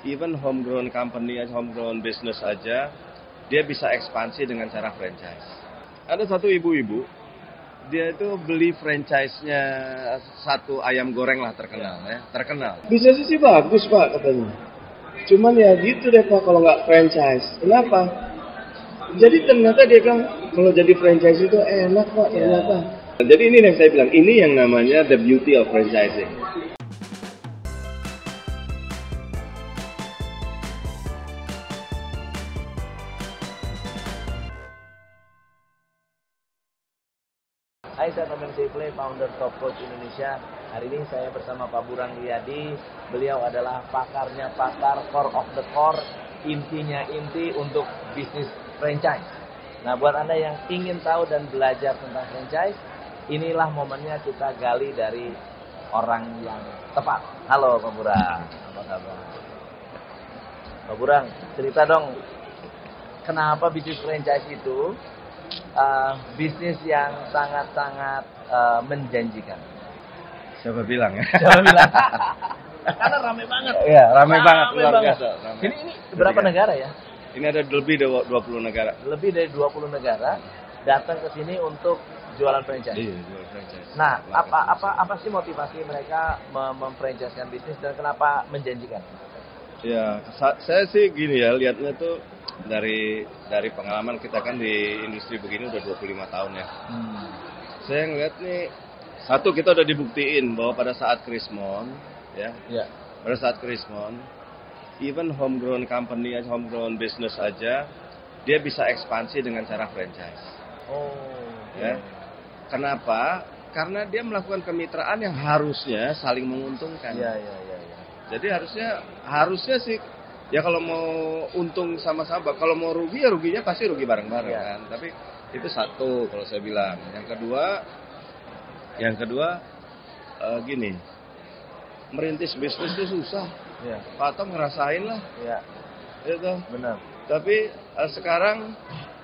even homegrown company, homegrown business aja, dia bisa ekspansi dengan cara franchise. Ada satu ibu-ibu, dia itu beli franchise-nya satu ayam goreng lah terkenal. Bisnisnya sih bagus Pak katanya. Cuman ya gitu deh Pak kalau nggak franchise. Kenapa? Jadi ternyata dia bilang kalau jadi franchise itu enak Pak ternyata. Jadi ini yang saya bilang, ini yang namanya the beauty of franchising. Hai, saya Taman Sifle, founder Top Coach Indonesia. Hari ini saya bersama Pak Burang Riyadi. Beliau adalah pakarnya pakar, core of the core, intinya inti untuk bisnis franchise. Nah, buat Anda yang ingin tahu dan belajar tentang franchise, inilah momennya kita gali dari orang yang tepat. Halo Pak Burang, apa kabar? Pak Burang, cerita dong, kenapa bisnis franchise itu bisnis yang sangat-sangat menjanjikan? Siapa bilang ya? Siapa bilang? Karena ramai banget. Iya, ramai banget, luar biasa. Ini berapa negara ya? Ini ada lebih dari 20 negara. Lebih dari 20 negara datang ke sini untuk jualan franchise. Iya, jualan franchise. Nah, apa sih motivasi mereka memfranchise-kan bisnis dan kenapa menjanjikan? Ya, saya sih gini ya, lihatnya tuh dari pengalaman kita kan di industri begini udah 25 tahun ya. Saya ngeliat nih, satu kita udah dibuktiin bahwa pada saat Krismon, pada saat Krismon, even homegrown company, homegrown business aja, dia bisa ekspansi dengan cara franchise. Ya. Kenapa? Karena dia melakukan kemitraan yang harusnya saling menguntungkan. Jadi harusnya sih, ya kalau mau untung sama-sama, kalau mau rugi ya ruginya pasti rugi bareng-bareng kan. Tapi itu satu kalau saya bilang. Yang kedua gini, merintis bisnis itu susah. Pak Tom ngerasain lah. Itu. Benar. Tapi sekarang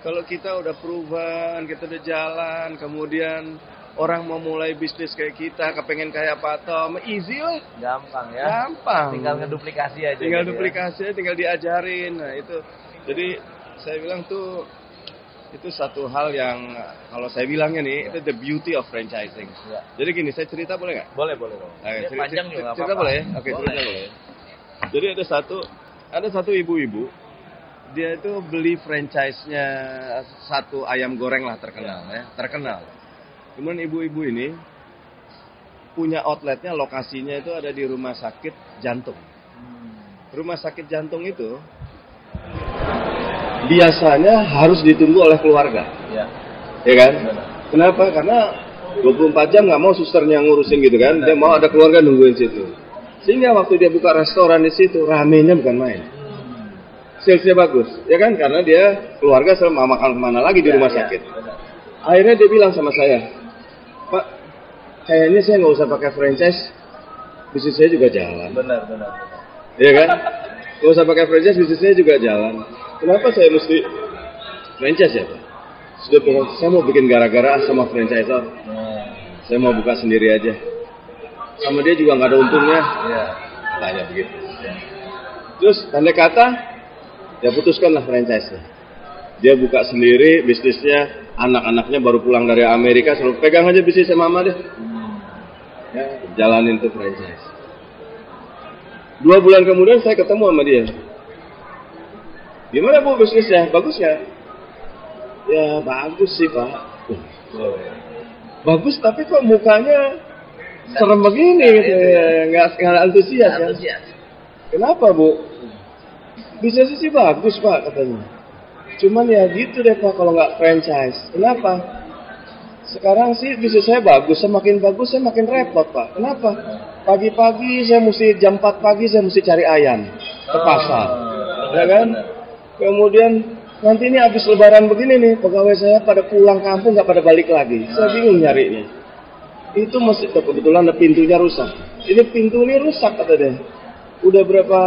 kalau kita udah proven, kita udah jalan, kemudian orang mau mulai bisnis kayak kita, kepengen kayak Pak Tom, easy lah. Gampang ya. Gampang. Tinggal ngeduplikasi aja. Tinggal duplikasi, tinggal diajarin. Nah itu, jadi saya bilang tuh, itu satu hal yang kalau saya bilangnya nih, itu the beauty of franchising. Jadi gini, saya cerita boleh nggak? Boleh. Ini panjang juga nggak cerita apa-apa. boleh ya? Oke, cerita boleh. Jadi ada satu ibu-ibu, dia itu beli franchise-nya satu ayam goreng lah terkenal. Kemudian ibu-ibu ini punya outletnya, lokasinya itu ada di rumah sakit jantung. Rumah sakit jantung itu biasanya harus ditunggu oleh keluarga. Ya kan? Kenapa? Karena 24 jam nggak mau susternya ngurusin gitu kan. Dia mau ada keluarga nungguin situ. Sehingga waktu dia buka restoran di situ, ramenya bukan main. Salesnya bagus, ya kan? Karena dia keluarga selalu mau makan kemana lagi di rumah sakit. Akhirnya dia bilang sama saya, Pak, kayaknya saya nggak usah pakai franchise, bisnis saya juga jalan. Benar. Iya kan? Nggak usah pakai franchise, bisnis saya juga jalan. Kenapa saya mesti franchise ya Pak? Saya mau bikin gara-gara sama franchisor. Saya mau buka sendiri aja. Sama dia juga nggak ada untungnya. Tanya begitu. Terus tanda kata, ya putuskanlah franchise-nya. Dia buka sendiri bisnisnya, anak-anaknya baru pulang dari Amerika, selalu pegang aja bisnisnya mama deh. Ya, jalanin tuh franchise. 2 bulan kemudian saya ketemu sama dia. Gimana Bu bisnisnya? Bagus ya? Ya bagus sih Pak. Bagus tapi kok mukanya serem begini gitu ya, nggak antusias kan? Kenapa Bu? Bisnisnya sih bagus Pak katanya. Cuman ya gitu deh Pak kalau nggak franchise. Kenapa? Sekarang sih bisnis saya bagus, semakin bagus saya makin repot Pak. Kenapa? Pagi-pagi saya mesti jam 4 pagi saya mesti cari ayam ke pasar, ya kan? Kemudian nanti ini habis lebaran begini nih, pegawai saya pada pulang kampung nggak pada balik lagi. Saya bingung nyarinya. Itu mesti kebetulan pintunya rusak. Ini pintu ini rusak kata dia. Udah berapa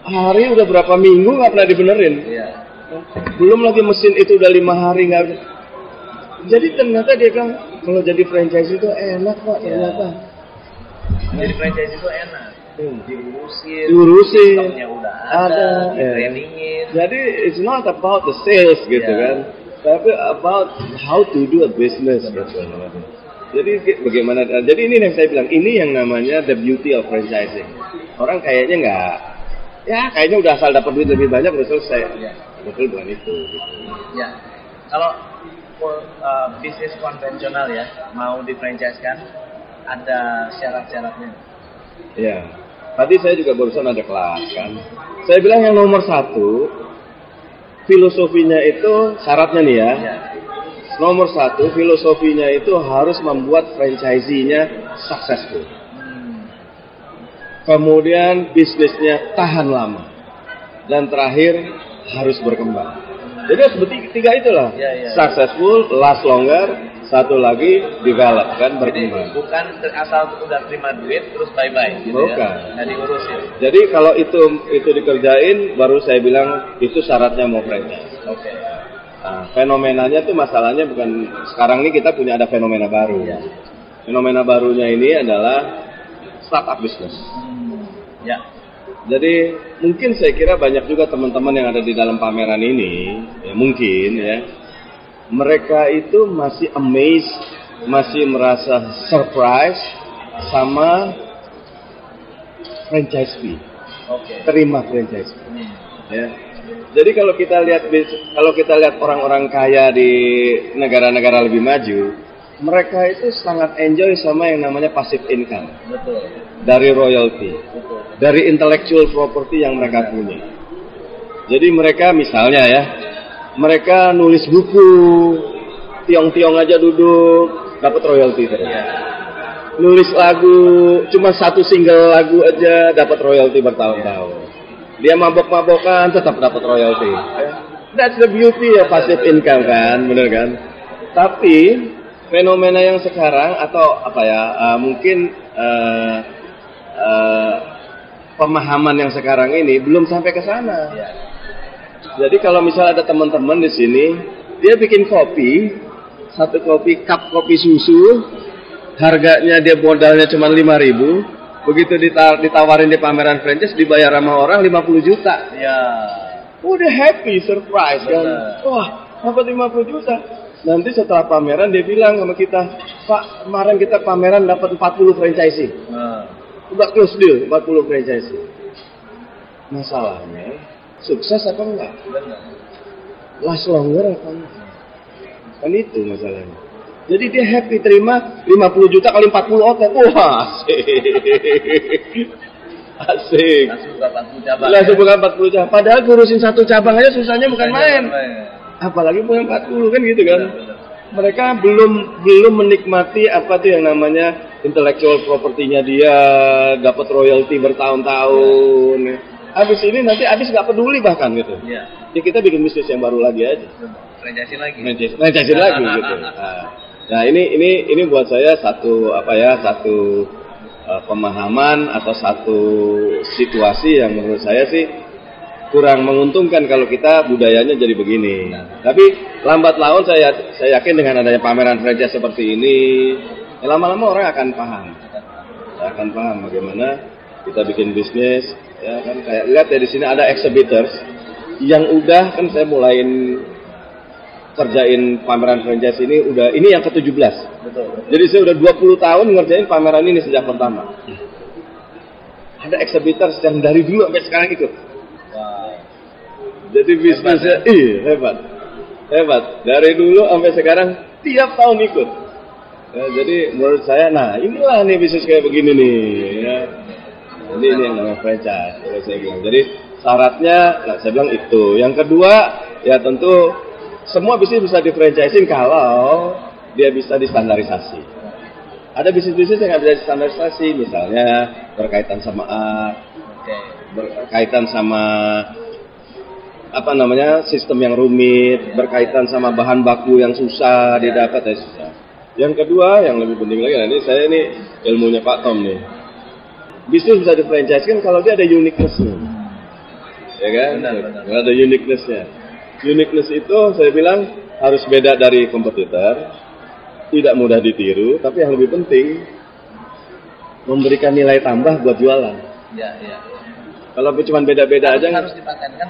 hari, udah berapa minggu nggak pernah dibenerin. Belum lagi mesin itu udah 5 hari nggak. Jadi ternyata dia bilang kalau jadi franchise itu enak Pak ternyata. Jadi franchise itu enak. Diurusin. Stoknya udah ada, trainingin. Jadi it's not about the sales gitu kan, tapi about how to do a business gitu. Jadi bagaimana? Jadi ini yang saya bilang, ini yang namanya the beauty of franchising. Orang kayaknya nggak, ya kayaknya udah asal dapat duit lebih banyak udah selesai. Betul bukan itu. Gitu. Ya, kalau bisnis konvensional ya mau di-franchise-kan ada syarat-syaratnya. Ya, tadi saya juga barusan ada kelas kan. Saya bilang yang nomor 1 filosofinya itu syaratnya nih ya. Nomor 1 filosofinya itu harus membuat franchisee-nya successful. Kemudian bisnisnya tahan lama. Dan terakhir harus berkembang. Jadi harus tiga itulah. Successful, last longer, satu lagi develop kan, berkembang. Bukan asal udah terima duit terus bye-bye gitu. Bukan. Ya. Nggak diurusin. Jadi kalau itu dikerjain baru saya bilang itu syaratnya mau franchise. Oke. Nah, fenomenanya tuh masalahnya bukan sekarang ini kita punya ada fenomena baru. Fenomena barunya ini adalah startup business. Ya. Jadi mungkin saya kira banyak juga teman-teman yang ada di dalam pameran ini, ya mungkin ya, mereka itu masih amazed, masih merasa surprise sama franchise fee, terima franchise fee. Ya. Jadi kalau kita lihat orang-orang kaya di negara-negara lebih maju, mereka itu sangat enjoy sama yang namanya passive income. Betul. Dari royalty. Betul. Dari intellectual property yang mereka punya. Jadi mereka misalnya ya, mereka nulis buku, tiong-tiong aja duduk, dapat royalty terus. Nulis lagu, cuma satu single lagu aja dapat royalty bertahun-tahun. Dia mabok-mabokan tetap dapat royalty. That's the beauty of passive income kan, bener kan? Tapi fenomena yang sekarang atau apa ya, mungkin pemahaman yang sekarang ini belum sampai ke sana. Jadi kalau misalnya ada teman-teman di sini, dia bikin kopi, satu cup kopi susu, harganya dia modalnya cuma 5.000, begitu ditawarin di pameran franchise dibayar sama orang 50 juta. Ya. Udah happy, surprise kan. Wah, dapat 50 juta. Nanti setelah pameran dia bilang sama kita, Pak, kemarin kita pameran dapat 40 franchisee. Udah close deal, 40 franchisee. Masalahnya, sukses apa enggak? Last longer apa enggak? Kan itu masalahnya. Jadi dia happy terima 50 juta kali 40 outlet. Wah, asik. Langsung buka 40 cabang. Padahal ngurusin satu cabang aja susahnya bukan main. Apalagi punya 40 kan gitu kan. Mereka belum menikmati apa tuh yang namanya intellectual property-nya dia, dapat royalty bertahun-tahun. Habis ini nanti nggak peduli bahkan gitu. Ya kita bikin bisnis yang baru lagi aja. Franchise lagi gitu. Nah ini buat saya satu pemahaman atau satu situasi yang menurut saya sih kurang menguntungkan kalau kita budayanya jadi begini. Tapi lambat laun saya yakin dengan adanya pameran franchise seperti ini, lama-lama orang akan paham bagaimana kita bikin bisnis. Ya kan, kayak lihat ya di sini ada exhibitors yang udah kan saya mulain kerjain pameran franchise ini yang ke-17. Betul. Jadi saya udah 20 tahun ngerjain pameran ini sejak pertama. Ada exhibitors yang dari dulu sampai sekarang ikut. Jadi bisnisnya hebat. Dari dulu sampai sekarang tiap tahun ikut. Ya, jadi menurut saya, nah inilah nih bisnis kayak begini nih. Ya. Jadi ini yang namanya franchise. Kalau saya bilang. Jadi syaratnya, saya bilang itu. Yang kedua, ya tentu semua bisnis bisa di-franchising kalau dia bisa distandarisasi. Ada bisnis-bisnis yang nggak bisa distandarisasi, misalnya berkaitan sama art, berkaitan sama sistem yang rumit, berkaitan sama bahan baku yang susah didapat, susah. Yang kedua, yang lebih penting lagi, ini ilmunya Pak Tom nih. Bisnis bisa di-franchise-kan kalau dia ada uniqueness-nya. Ya kan? Benar. Ada uniqueness-nya. Uniqueness itu saya bilang harus beda dari kompetitor, tidak mudah ditiru, tapi yang lebih penting memberikan nilai tambah buat jualan. Kalau cuma beda-beda aja harus dipatenkan.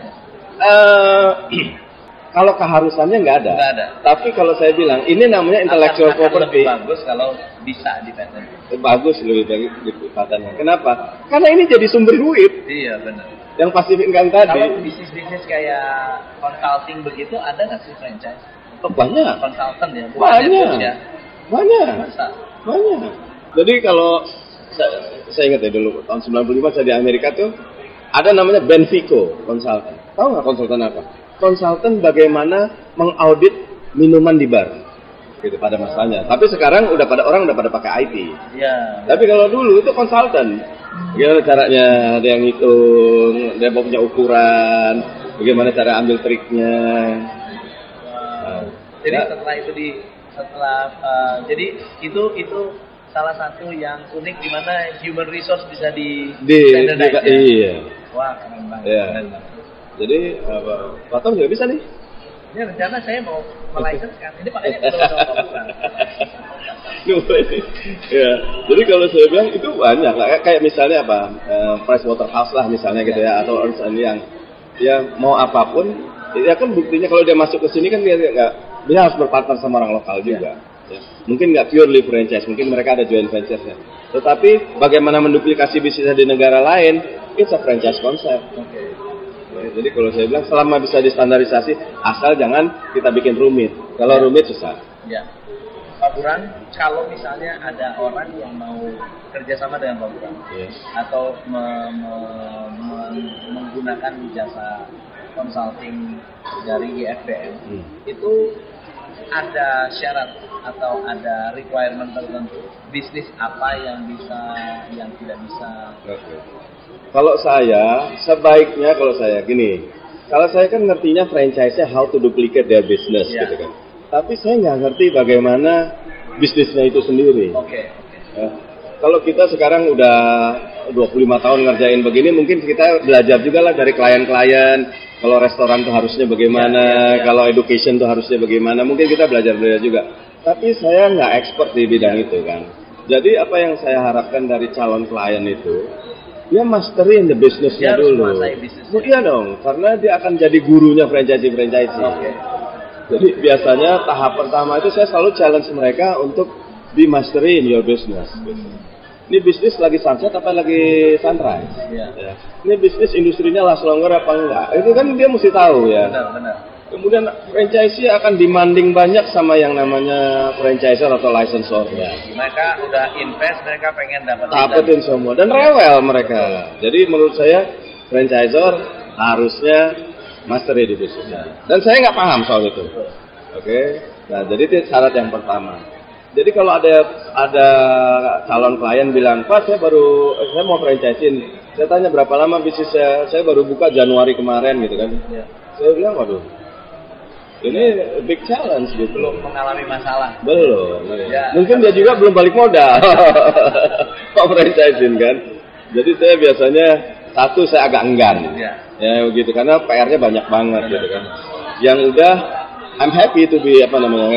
Kalau keharusannya nggak ada. Nggak ada. Tapi kalau saya bilang ini namanya intellectual property. Lebih bagus kalau bisa dipaten. Bagus lebih bagus dipatenkan. Kenapa? Karena ini jadi sumber duit. Iya benar. Yang pasti income tadi. Kalau bisnis-bisnis kayak consulting begitu ada nggak sih franchise? Oh, banyak. Konsultan ya. Banyak. Ya. Banyak. Masa? Banyak. Jadi kalau saya ingat ya dulu tahun 95 saya di Amerika tuh ada namanya Benfico Consultant. Tahu nggak konsultan apa? Konsultan bagaimana mengaudit minuman di bar. Gitu pada masanya. Tapi sekarang udah pada pakai IT. Iya. Tapi kalau dulu itu konsultan. Gimana caranya dia yang hitung, dia punya ukuran, bagaimana cara ambil triknya. Jadi jadi itu salah satu yang unik di mana human resource bisa standardize. Iya. Wah, keren banget. Iya. Jadi Pak Tom juga bisa nih. Ini rencana saya mau melicense kan. Ini makanya ketemu sama Pak Buran. Ya. Jadi kalau saya bilang itu banyak lah. Kayak misalnya apa? Pricewaterhouse lah misalnya gitu ya, atau Ernst & Young. Ya mau apapun, ya kan buktinya kalau dia masuk ke sini kan dia harus berpartner sama orang lokal juga. Ya. Mungkin nggak purely franchise, mungkin mereka ada joint ventures-nya. Tetapi bagaimana menduplikasi bisnisnya di negara lain, it's a franchise concept. Okay. Ya, jadi kalau saya bilang selama bisa distandarisasi, asal jangan kita bikin rumit. Kalau rumit susah. Ya. Pak Buran, kalau misalnya ada orang yang mau kerjasama dengan Pak Buran, atau menggunakan jasa consulting dari IFBM, itu ada syarat atau ada requirement tertentu, bisnis apa yang bisa, yang tidak bisa. Okay. Kalau saya, sebaiknya kalau saya gini, kalau saya kan ngertinya franchise-nya how to duplicate their business gitu kan. Tapi saya nggak ngerti bagaimana bisnisnya itu sendiri. Oke. Ya. Kalau kita sekarang udah 25 tahun ngerjain begini, mungkin kita belajar juga lah dari klien-klien. Kalau restoran tuh harusnya bagaimana, kalau education tuh harusnya bagaimana, mungkin kita belajar juga. Tapi saya nggak expert di bidang itu kan. Jadi apa yang saya harapkan dari calon klien itu, dia masterin the business-nya dulu. Iya dong, karena dia akan jadi gurunya franchise. Okay. Jadi biasanya tahap pertama itu saya selalu challenge mereka untuk be mastery in your business. Ini bisnis lagi sunset apa lagi sunrise? Ya. Ini bisnis industrinya last longer apa enggak? Itu kan dia mesti tahu ya. Benar. Kemudian franchisee akan demanding banyak sama yang namanya franchisor atau licensor. Ya. Mereka udah invest, mereka pengen dapetin semua dan rewel mereka. Jadi menurut saya franchisor harusnya mastery di bisnisnya. Dan saya nggak paham soal itu. Oke. Nah, jadi itu syarat yang pertama. Jadi kalau ada calon klien bilang, Pak saya mau franchisein, saya tanya berapa lama bisnis saya baru buka Januari kemarin gitu kan. Ya. Saya bilang, waduh, ini big challenge gitu. Belum mengalami masalah. Belum. Ya. Mungkin dia juga belum balik modal. Mau franchisein kan. Jadi saya biasanya saya agak enggan. Ya begitu karena PR-nya banyak banget gitu kan. Yang udah I'm happy to be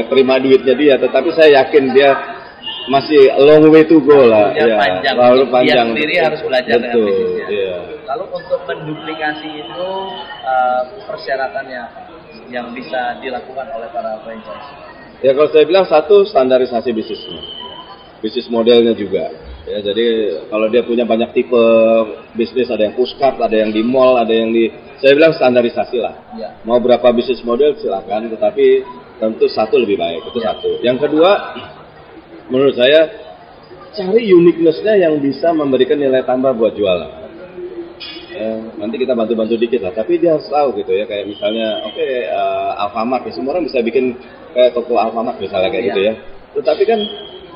terima duitnya dia, tetapi saya yakin dia masih a long way to go lah. Ya, panjang. Dia sendiri harus belajar dengan bisnisnya. Yeah. Lalu untuk menduplikasi itu persyaratannya yang bisa dilakukan oleh para franchise? Ya kalau saya bilang satu standarisasi bisnisnya, bisnis modelnya juga. Ya jadi kalau dia punya banyak tipe bisnis, ada yang pushcart, ada yang di mall, ada yang saya bilang standarisasi lah. Ya. Mau berapa bisnis model silakan, tetapi tentu satu lebih baik, itu satu. Yang kedua, menurut saya cari uniqueness-nya yang bisa memberikan nilai tambah buat jualan. Ya, nanti kita bantu-bantu dikit lah, tapi dia harus tahu gitu ya, kayak misalnya Alfamart ya, semua orang bisa bikin kayak toko Alfamart misalnya kayak gitu ya. Tetapi kan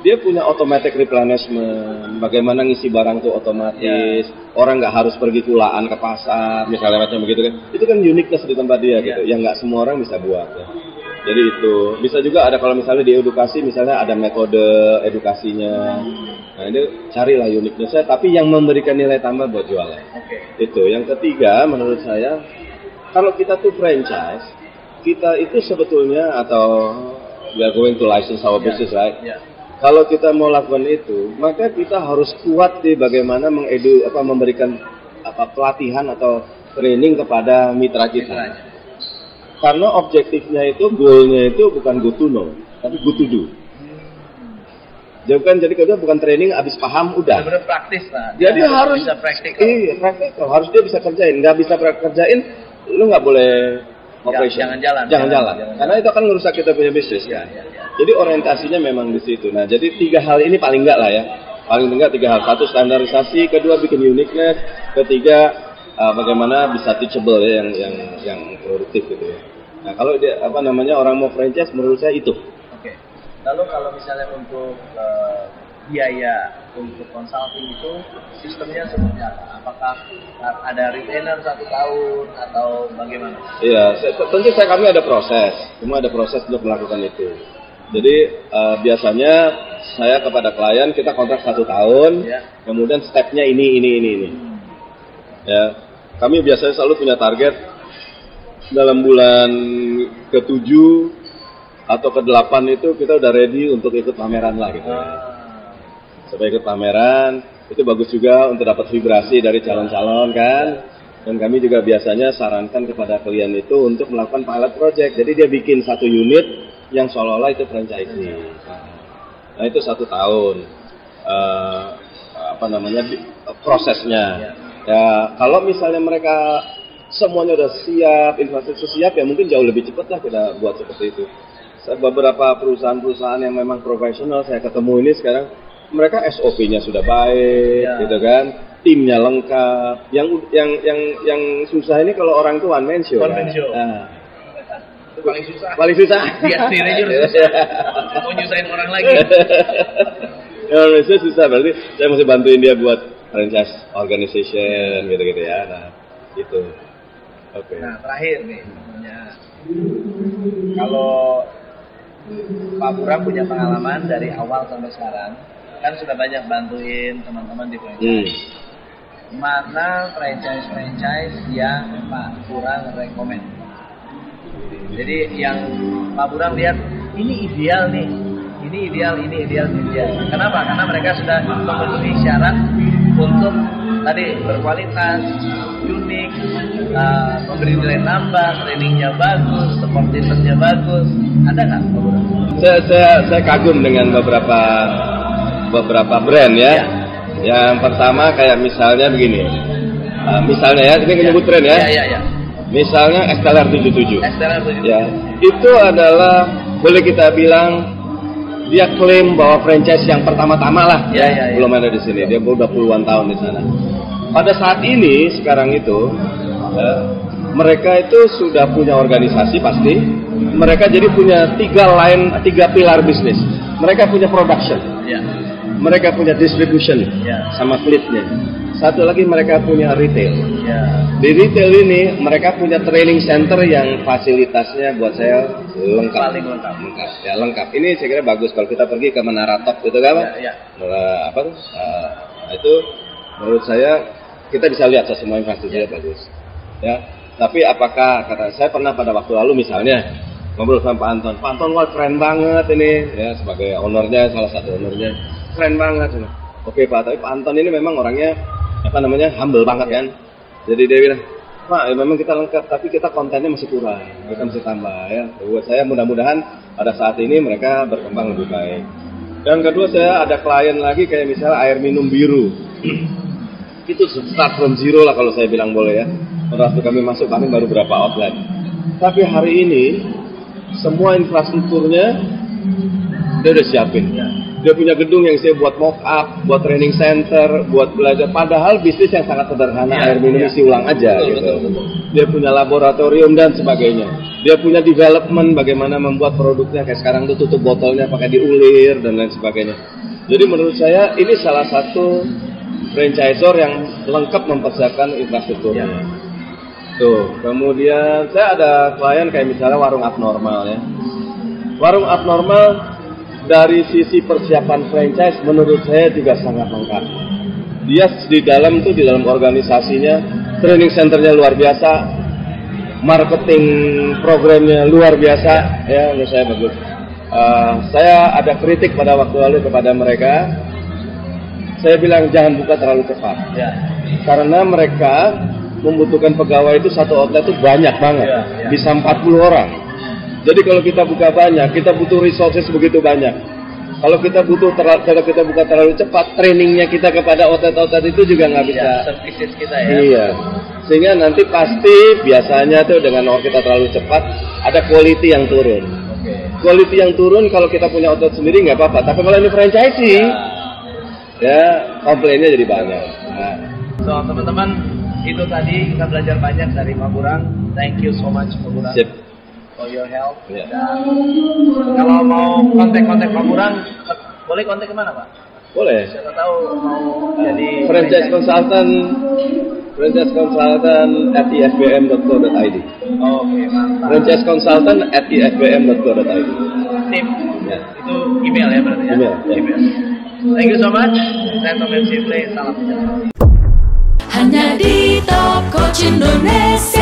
dia punya automatic replenishment, bagaimana ngisi barang tuh otomatis, orang nggak harus pergi kulaan ke pasar, misalnya macam begitu kan. Itu kan uniqueness di tempat dia gitu, yang nggak semua orang bisa buat ya. Jadi itu bisa juga ada kalau misalnya di edukasi, misalnya ada metode edukasinya. Nah ini carilah uniqueness-nya, tapi yang memberikan nilai tambah buat jualan. Itu. Yang ketiga menurut saya, kalau kita tuh franchise, kita itu sebetulnya atau we are going to license our business, right? Kalau kita mau lakukan itu, maka kita harus kuat di bagaimana memberikan pelatihan atau training kepada mitra kita. Karena objektifnya itu, goalnya itu bukan good to know, tapi good to do. Jadi kedua bukan training abis paham udah. Benar praktis lah. Jadi harus bisa praktikal. Iya, praktikal. Harus dia bisa kerjain. Nggak bisa kerjain, lu nggak boleh operation. Jangan jalan. Karena itu akan merusak kita punya bisnis kan. Jadi orientasinya memang di situ. Nah, jadi 3 hal ini paling enggak lah ya. Paling enggak 3 hal. 1, standarisasi, kedua bikin uniqueness, ketiga bagaimana bisa teachable ya, yang produktif gitu ya. Nah, kalau dia orang mau franchise, menurut saya itu. Oke. Lalu kalau misalnya untuk biaya untuk consulting itu sistemnya seperti apa? Apakah ada retainer 1 tahun atau bagaimana? Iya, tentu kami ada proses. Semua ada proses untuk melakukan itu. Jadi biasanya saya kepada klien kita kontrak 1 tahun, kemudian stepnya ini. Ya, kami biasanya selalu punya target dalam bulan ke-7 atau ke-8 itu kita udah ready untuk ikut pameran lah gitu. Supaya ikut pameran itu bagus juga untuk dapat vibrasi dari calon-calon kan. Dan kami juga biasanya sarankan kepada klien itu untuk melakukan pilot project. Jadi dia bikin 1 unit yang seolah-olah itu franchising. Nah itu 1 tahun prosesnya. Ya kalau misalnya mereka semuanya udah siap, infrastruktur siap, ya mungkin jauh lebih cepat lah kita buat seperti itu. Beberapa perusahaan-perusahaan yang memang profesional saya ketemu ini sekarang, mereka SOP-nya sudah baik, gitu kan, timnya lengkap. Yang susah ini kalau orang itu one man show. Nah, itu paling susah. Paling susah. Dia sendiri aja udah susah. Mau nyusahin orang lagi. Ya, Indonesia susah, berarti saya mesti bantuin dia buat franchise organization, gitu-gitu ya. Nah, itu. Oke. Nah, terakhir nih, kalau Pak Burang punya pengalaman dari awal sampai sekarang, kan sudah banyak bantuin teman-teman di franchise. Mana franchise yang Pak Burang rekomend? Jadi yang Pak Burang lihat ini ideal nih, ini ideal. Kenapa? Karena mereka sudah memenuhi syarat untuk tadi berkualitas, unik, memberi nilai tambah, trainingnya bagus, support systemnya bagus. Ada nggak Pak Burang? Saya kagum dengan beberapa brand ya. Yang pertama kayak misalnya begini. Misalnya ya, ini menyebut brand ya. Iya. Misalnya Esteller 77. Ya, itu adalah boleh kita bilang dia klaim bahwa franchise yang pertama-tama lah. Belum ada di sini. Dia udah puluhan tahun di sana. Pada saat ini sekarang itu mereka itu sudah punya organisasi pasti. Mereka jadi punya 3 pilar bisnis. Mereka punya production. Mereka punya distribution sama fleetnya. Satu lagi mereka punya retail. Di retail ini mereka punya training center yang fasilitasnya buat saya lengkap. Paling lengkap. Ya lengkap. Ini saya kira bagus kalau kita pergi ke Menara Top gitu kan? Itu menurut saya kita bisa lihat semua infrastrukturnya bagus. Ya. Tapi apakah kata saya pernah pada waktu lalu misalnya ngobrol sama Pak Anton. Pak Anton wah keren banget ini ya sebagai ownernya, salah satu ownernya. Keren banget. Oke Pak, tapi Pak Anton ini memang orangnya humble banget kan. Jadi dia bilang, Pak, ya memang kita lengkap, tapi kita kontennya masih kurang, kita mesti tambah ya. Buat saya mudah-mudahan pada saat ini mereka berkembang lebih baik. Dan kedua saya ada klien lagi kayak misalnya air minum biru. Itu start from zero lah kalau saya bilang boleh ya. Pada waktu kami masuk kami baru berapa outlet. Tapi hari ini semua infrastrukturnya dia udah siapin. Dia punya gedung yang saya buat mock up, buat training center, buat belajar. Padahal bisnis yang sangat sederhana, air minum isi ulang aja gitu. Dia punya laboratorium dan sebagainya. Dia punya development bagaimana membuat produknya kayak sekarang tuh tutup botolnya pakai diulir dan lain sebagainya. Jadi menurut saya ini salah satu franchisor yang lengkap mempersiapkan infrastrukturnya. Tuh, kemudian saya ada klien kayak misalnya warung abnormal ya. Warung abnormal dari sisi persiapan franchise menurut saya juga sangat lengkap. Dia di dalam organisasinya, training centernya luar biasa, marketing programnya luar biasa, ya menurut saya bagus. Saya ada kritik pada waktu lalu kepada mereka. Saya bilang jangan buka terlalu cepat. Karena mereka membutuhkan pegawai itu satu outlet itu banyak banget, bisa 40 orang. Jadi kalau kita buka banyak, kita butuh resources begitu banyak. Kalau kita buka terlalu cepat, trainingnya kita kepada outlet-outlet itu juga nggak bisa. Services kita ya. Iya. Sehingga nanti pasti biasanya tuh dengan kita terlalu cepat, ada quality yang turun. Quality yang turun kalau kita punya outlet sendiri nggak apa-apa. Tapi kalau ini franchising, ya komplainnya jadi banyak. Nah. So teman-teman, itu tadi kita belajar banyak dari Pak Burang. Thank you so much Pak Burang. Sip. For your help. Dan kalau mau kontak-kontak Pak Burang, boleh kontak kemana Pak? Boleh. Siapa tahu mau jadi franchise consultant at ifbm.co.id. Oke, mantap. Franchise consultant at ifbm.co.id. Tip. Ya. Itu email ya berarti ya? Email. Thank you so much. Saya Tom MC Play. Salam sejahtera. Hanya di Top Coach Indonesia.